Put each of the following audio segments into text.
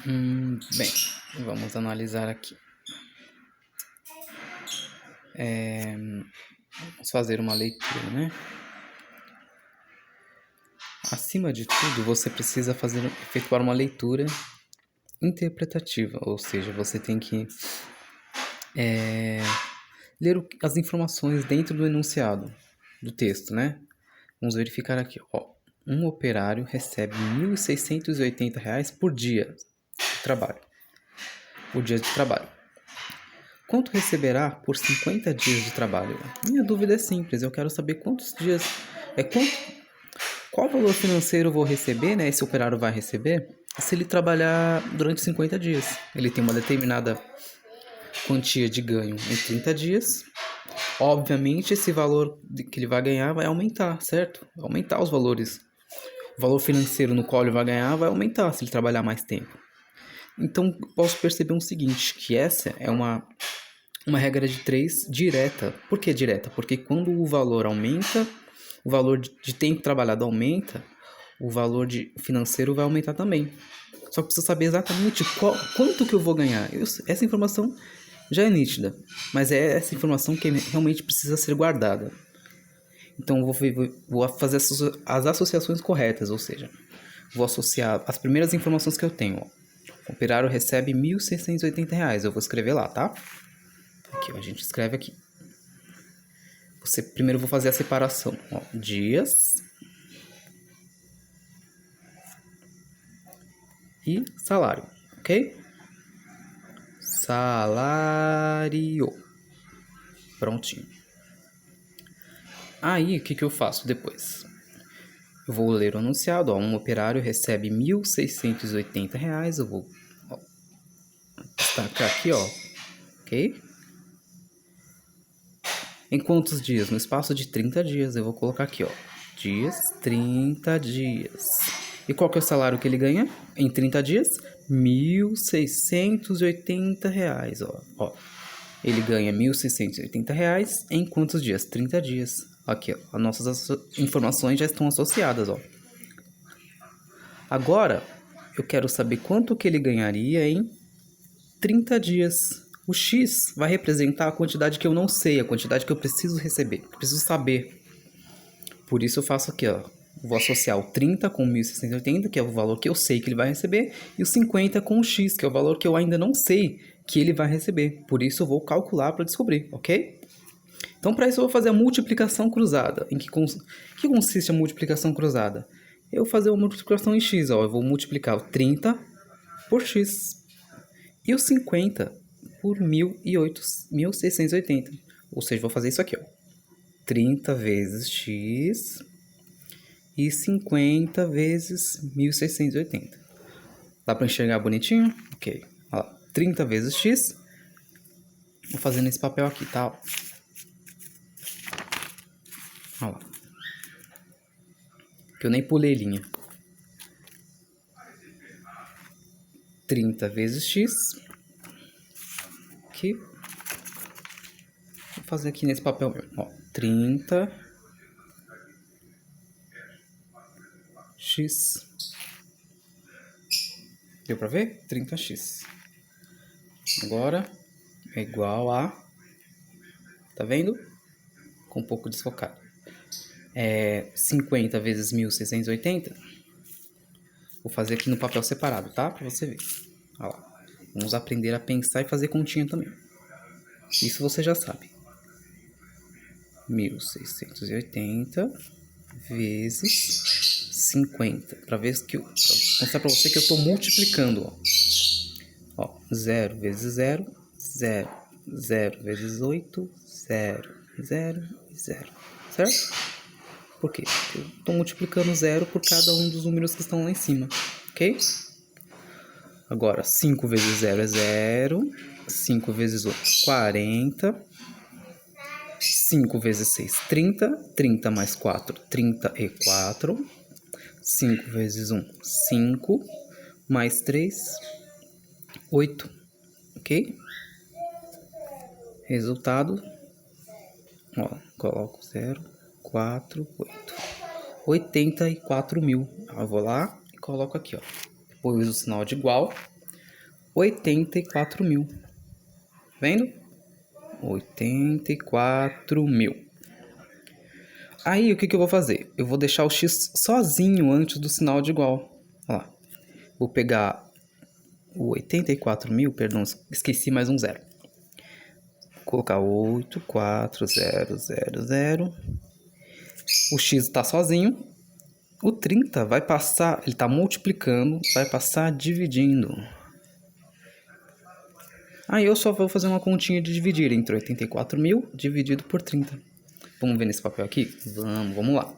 Bem, vamos analisar aqui. Vamos fazer uma leitura, né? Acima de tudo, você precisa efetuar uma leitura interpretativa, ou seja, você tem que ler as informações dentro do enunciado do texto, né? Vamos verificar aqui, ó. Um operário recebe R$ 1.680 por dia de trabalho. Por dia de trabalho. Quanto receberá por 50 dias de trabalho? Minha dúvida é simples, eu quero saber quantos dias... Qual valor financeiro eu vou receber, né? Esse operário vai receber se ele trabalhar durante 50 dias. Ele tem uma determinada quantia de ganho em 30 dias. Obviamente, esse valor que ele vai ganhar vai aumentar, certo? Vai aumentar os valores. O valor financeiro no qual ele vai ganhar vai aumentar se ele trabalhar mais tempo. Então, posso perceber o seguinte, que essa é uma regra de 3 direta. Por que direta? Porque quando o valor aumenta, o valor de tempo trabalhado aumenta, o valor financeiro vai aumentar também. Só que preciso saber exatamente quanto que eu vou ganhar. Essa informação já é nítida, mas é essa informação que realmente precisa ser guardada. Então vou fazer as associações corretas, ou seja, vou associar as primeiras informações que eu tenho. Ó. O operário recebe R$ 1.680, eu vou escrever lá, tá? Aqui, ó, a gente escreve aqui. Primeiro eu vou fazer a separação, ó, dias e salário, ok? Salário. Prontinho. Aí, o que eu faço depois? Eu vou ler o anunciado, ó, um operário recebe R$ 1.680, eu vou destacar aqui, ó, ok? Em quantos dias? No espaço de 30 dias, eu vou colocar aqui, ó, dias, 30 dias. E qual que é o salário que ele ganha em 30 dias? R$ 1.680, ó. Ele ganha R$ 1.680 em quantos dias? 30 dias. Aqui, ó, as nossas informações já estão associadas, ó. Agora, eu quero saber quanto que ele ganharia em 30 dias. O X vai representar a quantidade que eu não sei, a quantidade que eu preciso receber, que eu preciso saber. Por isso eu faço aqui, ó. Vou associar o 30 com 1.680, que é o valor que eu sei que ele vai receber, e o 50 com o X, que é o valor que eu ainda não sei que ele vai receber. Por isso eu vou calcular para descobrir, ok? Então, para isso eu vou fazer a multiplicação cruzada. Em que consiste a multiplicação cruzada? Eu vou fazer uma multiplicação em x, ó. Eu vou multiplicar o 30 por x e o 50 por 1.680. Ou seja, vou fazer isso aqui, ó. 30 vezes x e 50 vezes 1.680. Dá para enxergar bonitinho? Ok. Ó, 30 vezes x. Vou fazer nesse papel aqui, tá? Olha lá. Que eu nem pulei linha. 30 vezes x. Aqui. Vou fazer aqui nesse papel mesmo. Ó, 30 x. Deu pra ver? 30x. Agora é igual a... Tá vendo? Com um pouco desfocado. 50 vezes 1.680. Vou fazer aqui no papel separado, tá? Pra você ver. Olha lá. Vamos aprender a pensar e fazer continha também. Isso você já sabe. 1.680 vezes 50. Pra mostrar pra você que eu tô multiplicando, ó. 0 vezes 0, 0. 0 vezes 8, 0, 0 e 0. Certo? Por quê? Porque eu estou multiplicando 0 por cada um dos números que estão lá em cima. Ok? Agora, 5 vezes 0 é 0. 5 vezes 8, 40. 5 vezes 6, 30. 30 mais 4, 34. 5 vezes 1, 5. Mais 3, 8. Ok? Resultado. Ó, coloco 0, 4, 8. 84 mil. Eu vou lá e coloco aqui, ó. Depois o sinal de igual. 84 mil. Vendo? 84 mil. Aí, o que eu vou fazer? Eu vou deixar o x sozinho antes do sinal de igual. Olha lá. Vou pegar o 84 mil, perdão, esqueci mais um zero. Vou colocar 84000. O x está sozinho. O 30 vai passar, ele está multiplicando, vai passar dividindo. Aí eu só vou fazer uma continha de dividir entre 84 mil dividido por 30. Vamos ver nesse papel aqui? Vamos lá.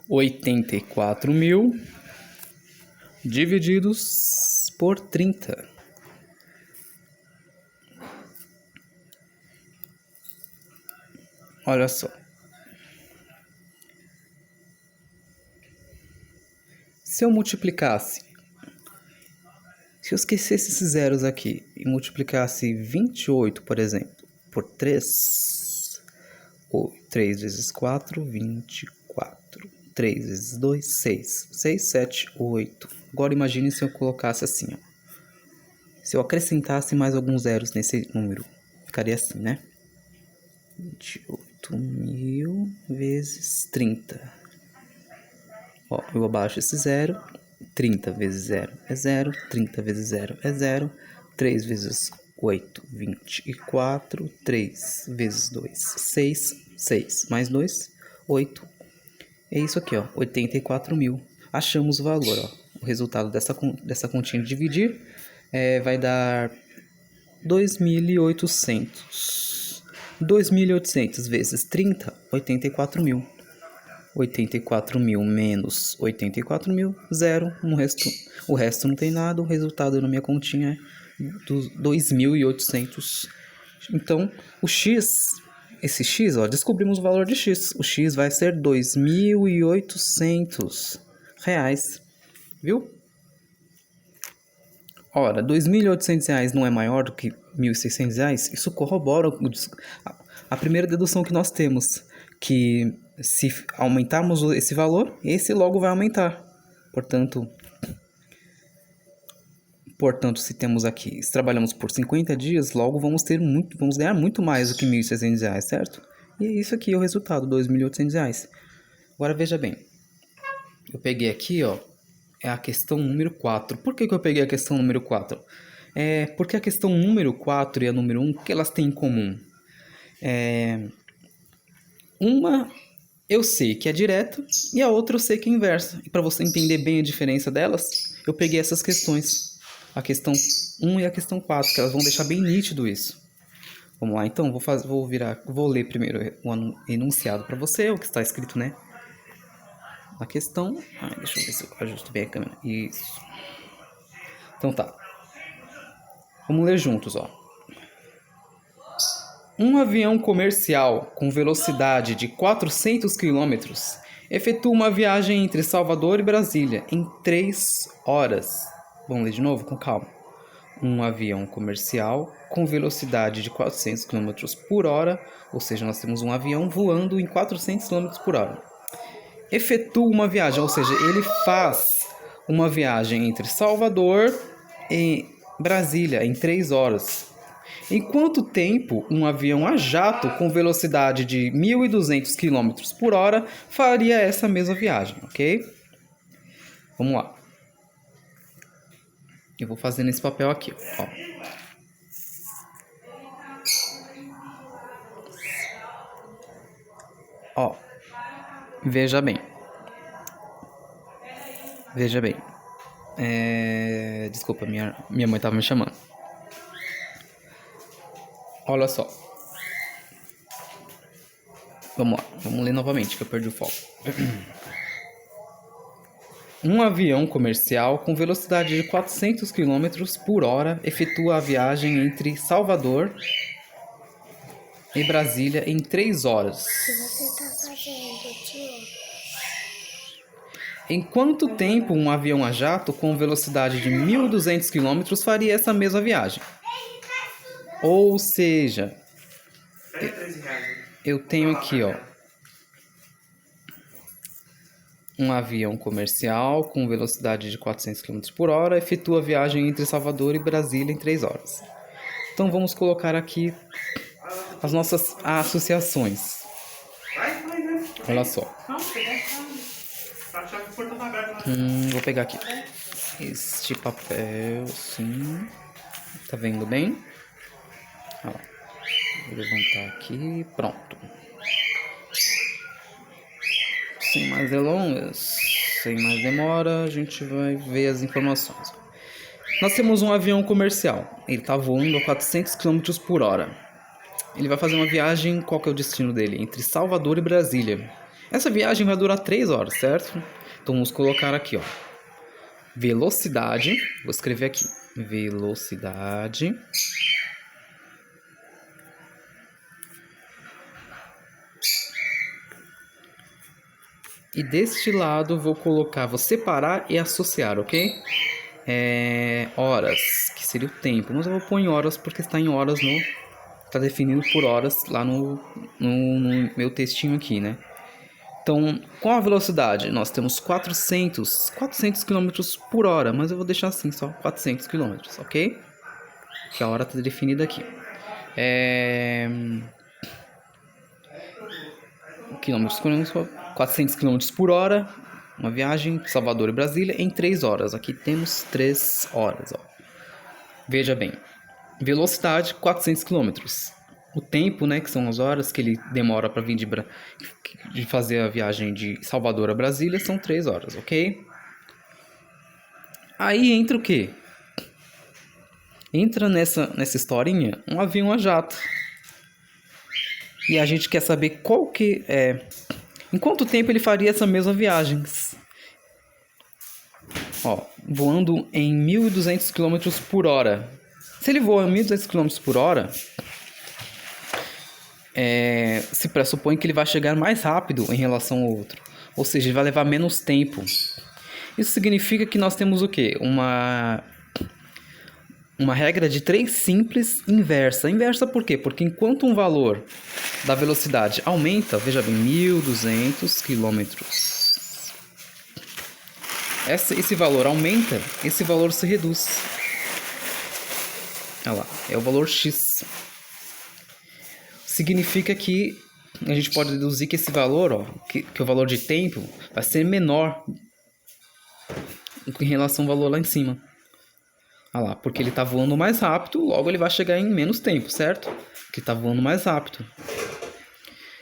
84 mil divididos por 30. Olha só. Se eu multiplicasse, se eu esquecesse esses zeros aqui e multiplicasse 28, por exemplo, por 3, 3 vezes 4, 24. 3 vezes 2, 6. 6, 7, 8. Agora imagine se eu colocasse assim, ó. Se eu acrescentasse mais alguns zeros nesse número, ficaria assim, né? 28 mil vezes 30. Ó, eu abaixo esse zero. 30 vezes 0 é 0. 30 vezes 0 é 0. 3 vezes 8, 24. 3 vezes 2, 6. 6 mais 2, 8. É isso aqui, ó, 84 mil. Achamos o valor, ó. O resultado dessa continha de dividir vai dar 2.800. 2.800 vezes 30, 84 mil. 84 mil menos 84 mil, zero. O resto não tem nada. O resultado na minha continha é 2.800. Então, o x, esse x, ó, descobrimos o valor de x. O x vai ser 2.800 reais. Viu? Ora, 2.800 reais não é maior do que 1.600 reais? Isso corrobora a primeira dedução que nós temos, que se aumentarmos esse valor, esse logo vai aumentar. Portanto, se temos aqui, se trabalhamos por 50 dias, logo vamos ganhar muito mais do que 1.600 reais, certo? E é isso aqui, o resultado, 2.800 reais. Agora veja bem, eu peguei aqui, ó, é a questão número 4. Por que eu peguei a questão número 4? Porque a questão número 4 e a número 1, o que elas têm em comum? Uma eu sei que é direta e a outra eu sei que é inversa. E para você entender bem a diferença delas, eu peguei essas questões. A questão 1 e a questão 4, que elas vão deixar bem nítido isso. Vamos lá, então, vou ler primeiro o enunciado para você, o que está escrito, né? Na questão... deixa eu ver se eu ajusto bem a câmera. Isso. Então tá. Vamos ler juntos, ó. Um avião comercial com velocidade de 400 km efetua uma viagem entre Salvador e Brasília em 3 horas. Vamos ler de novo com calma. Um avião comercial com velocidade de 400 km por hora, ou seja, nós temos um avião voando em 400 km por hora. Efetua uma viagem, ou seja, ele faz uma viagem entre Salvador e Brasília em 3 horas. Em quanto tempo um avião a jato com velocidade de 1.200 km por hora faria essa mesma viagem, ok? Vamos lá. Eu vou fazer nesse papel aqui, ó. Ó, veja bem. Desculpa, minha mãe estava me chamando. Olha só. Vamos lá, vamos ler novamente que eu perdi o foco. Um avião comercial com velocidade de 400 km por hora efetua a viagem entre Salvador e Brasília em 3 horas. O que você está fazendo, tio? Em quanto tempo um avião a jato com velocidade de 1.200 km faria essa mesma viagem? Ou seja, eu tenho aqui, ó, Um avião comercial com velocidade de 400 km por hora efetua a viagem entre Salvador e Brasília em 3 horas. Então vamos colocar aqui as nossas associações. Olha só. Vou pegar aqui este papel, sim. Tá vendo bem? Olha lá. Vou levantar aqui, pronto. Sem mais delongas, sem mais demora, a gente vai ver as informações. Nós temos um avião comercial. Ele está voando a 400 km por hora. Ele vai fazer uma viagem, qual que é o destino dele? Entre Salvador e Brasília. Essa viagem vai durar 3 horas, certo? Então vamos colocar aqui, ó. Velocidade, vou escrever aqui. Velocidade. E deste lado vou colocar, vou separar e associar, ok? Horas, que seria o tempo. Mas eu vou pôr em horas porque está em horas no... Está definido por horas lá no meu textinho aqui, né? Então, qual a velocidade? Nós temos 400 km por hora, mas eu vou deixar assim só, 400 km, ok? Que a hora está definida aqui. Quilômetros por hora, 400 km por hora, uma viagem Salvador e Brasília em 3 horas. Aqui temos 3 horas, ó. Veja bem, velocidade 400 km. O tempo, né, que são as horas que ele demora para vir de fazer a viagem de Salvador a Brasília, são 3 horas, ok? Aí entra o quê? Entra nessa historinha um avião a jato. E a gente quer saber qual que é... Em quanto tempo ele faria essa mesma viagem? Ó, voando em 1.200 km por hora. Se ele voa em 1.200 km por hora... se pressupõe que ele vai chegar mais rápido em relação ao outro. Ou seja, ele vai levar menos tempo. Isso significa que nós temos o quê? Uma regra de 3 simples inversa. Inversa por quê? Porque enquanto um valor da velocidade aumenta, veja bem, 1.200 km. Esse valor aumenta, esse valor se reduz. Olha lá, é o valor X. Significa que a gente pode deduzir que esse valor, ó, que o valor de tempo vai ser menor em relação ao valor lá em cima. Olha lá, porque ele está voando mais rápido, logo ele vai chegar em menos tempo, certo? Porque está voando mais rápido.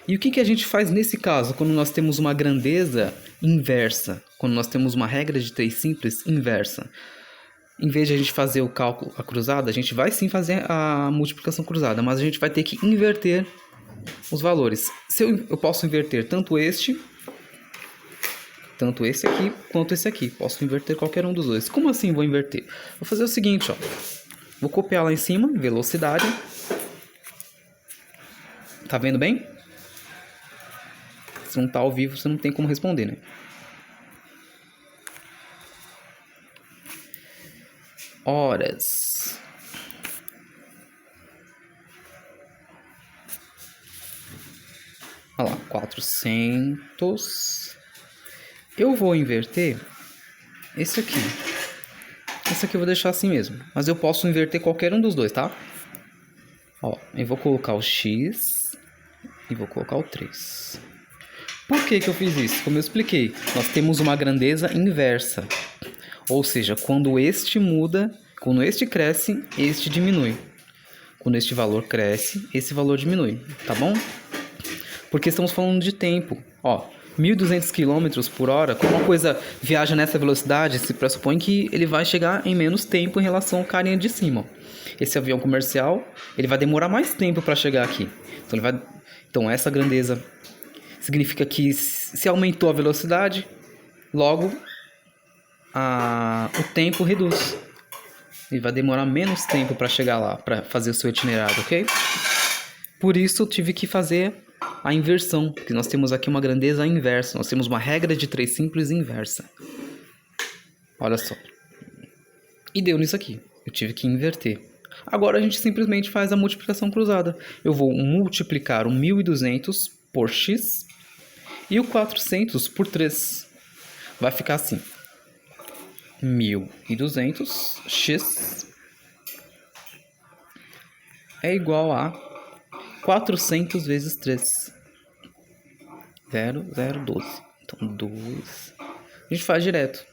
E o que a gente faz nesse caso, quando nós temos uma grandeza inversa? Quando nós temos uma regra de 3 simples inversa? Em vez de a gente fazer o cálculo a cruzada, a gente vai sim fazer a multiplicação cruzada, mas a gente vai ter que inverter os valores. Se eu posso inverter tanto esse aqui, quanto esse aqui. Posso inverter qualquer um dos dois. Como assim vou inverter? Vou fazer o seguinte, ó. Vou copiar lá em cima, velocidade. Tá vendo bem? Se não tá ao vivo, você não tem como responder, né? Horas. Olha lá, 400. Eu vou inverter esse aqui. Esse aqui eu vou deixar assim mesmo. Mas eu posso inverter qualquer um dos dois, tá? Ó, eu vou colocar o X e vou colocar o 3. Por que eu fiz isso? Como eu expliquei, nós temos uma grandeza inversa. Ou seja, quando este muda, quando este cresce, este diminui. Quando este valor cresce, esse valor diminui, tá bom? Porque estamos falando de tempo. Ó, 1.200 km por hora, quando uma coisa viaja nessa velocidade, se pressupõe que ele vai chegar em menos tempo em relação ao carinha de cima. Esse avião comercial, ele vai demorar mais tempo para chegar aqui. Então essa grandeza significa que se aumentou a velocidade, logo o tempo reduz. Ele vai demorar menos tempo para chegar lá, para fazer o seu itinerário, ok? Por isso eu tive que fazer a inversão, porque nós temos aqui uma grandeza inversa. Nós temos uma regra de 3 simples inversa. Olha só. E deu nisso aqui. Eu tive que inverter. Agora a gente simplesmente faz a multiplicação cruzada. Eu vou multiplicar o 1.200 por x e o 400 por 3. vai ficar assim. 1.200 x é igual a 400 vezes 3. 0,012. Então, 2. A gente faz direto,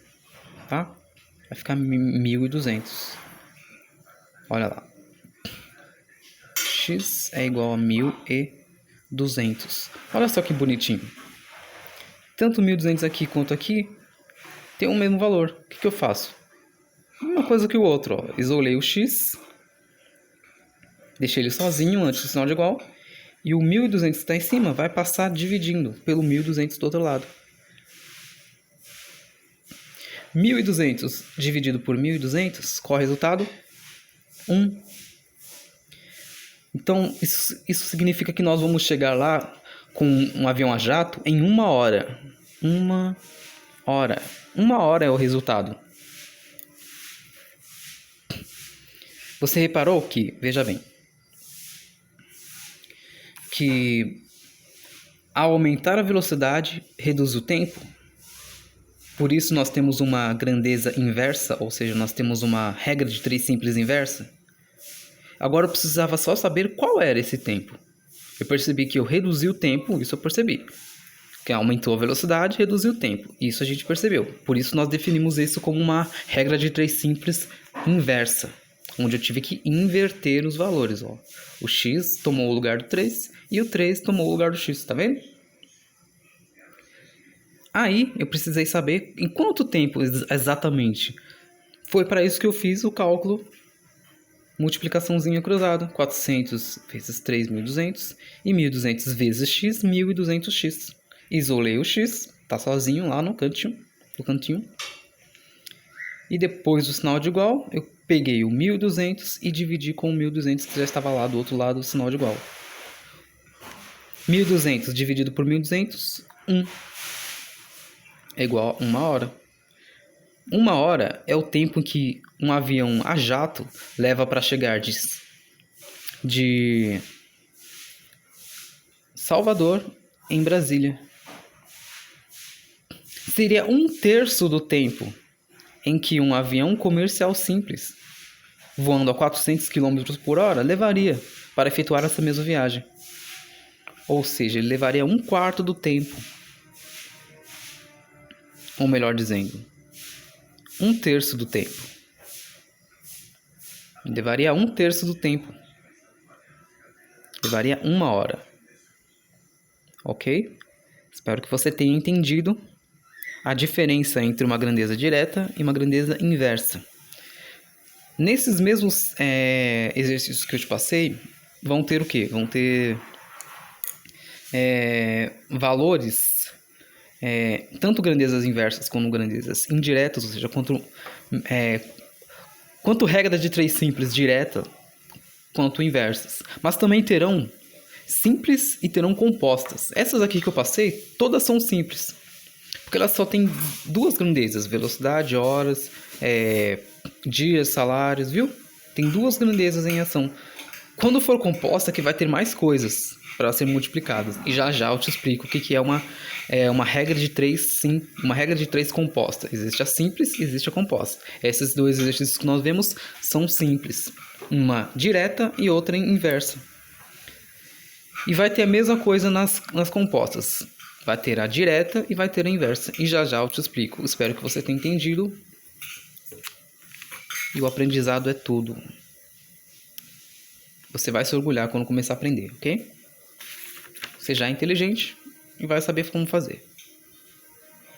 tá? Vai ficar 1.200. Olha lá. X é igual a 1.200. Olha só que bonitinho. Tanto 1.200 aqui quanto aqui tem o mesmo valor. O que eu faço? Uma coisa que o outro, ó. Isolei o X. Deixei ele sozinho antes do sinal de igual. E o 1.200 que está em cima vai passar dividindo pelo 1.200 do outro lado. 1.200 dividido por 1.200, qual é o resultado? 1. Então, isso significa que nós vamos chegar lá com um avião a jato em 1 hora. 1 hora. 1 hora é o resultado. Você reparou que, veja bem, que ao aumentar a velocidade, reduz o tempo. Por isso nós temos uma grandeza inversa, ou seja, nós temos uma regra de 3 simples inversa. Agora eu precisava só saber qual era esse tempo. Eu percebi que eu reduzi o tempo, isso eu percebi. Que aumentou a velocidade, reduziu o tempo. Isso a gente percebeu. Por isso nós definimos isso como uma regra de 3 simples inversa, onde eu tive que inverter os valores. Ó. O x tomou o lugar do 3 e o 3 tomou o lugar do x, tá vendo? Aí eu precisei saber em quanto tempo exatamente. Foi para isso que eu fiz o cálculo multiplicaçãozinha cruzada. 400 vezes 3.200 e 1.200 vezes x, 1.200x. Isolei o x, tá sozinho lá no cantinho. E depois do sinal de igual, eu peguei o 1.200 e dividi com o 1.200 que já estava lá do outro lado do sinal de igual. 1.200 dividido por 1.200, 1. É igual a 1 hora. 1 hora é o tempo que um avião a jato leva para chegar de Salvador em Brasília. Seria 1/3 do tempo em que um avião comercial simples, voando a 400 km por hora, levaria para efetuar essa mesma viagem. Ou seja, ele levaria 1/4 do tempo. Ou melhor dizendo, 1/3 do tempo. Levaria 1/3 do tempo. Levaria 1 hora. Ok? Espero que você tenha entendido a diferença entre uma grandeza direta e uma grandeza inversa. Nesses mesmos exercícios que eu te passei, vão ter o quê? Vão ter valores, tanto grandezas inversas como grandezas indiretas, ou seja, quanto regra de 3 simples direta, quanto inversas. Mas também terão simples e terão compostas. Essas aqui que eu passei, todas são simples. Porque elas só têm 2 grandezas, velocidade, horas, dias, salários, viu? Tem 2 grandezas em ação. Quando for composta, que vai ter mais coisas para serem multiplicadas. E já já eu te explico o que é uma regra de 3, uma regra de 3 composta. Existe a simples e existe a composta. Esses 2 exercícios que nós vemos são simples. Uma direta e outra inversa. E vai ter a mesma coisa nas compostas. Vai ter a direta e vai ter a inversa. E já já eu te explico. Espero que você tenha entendido. E o aprendizado é tudo. Você vai se orgulhar quando começar a aprender, ok? Você já é inteligente e vai saber como fazer.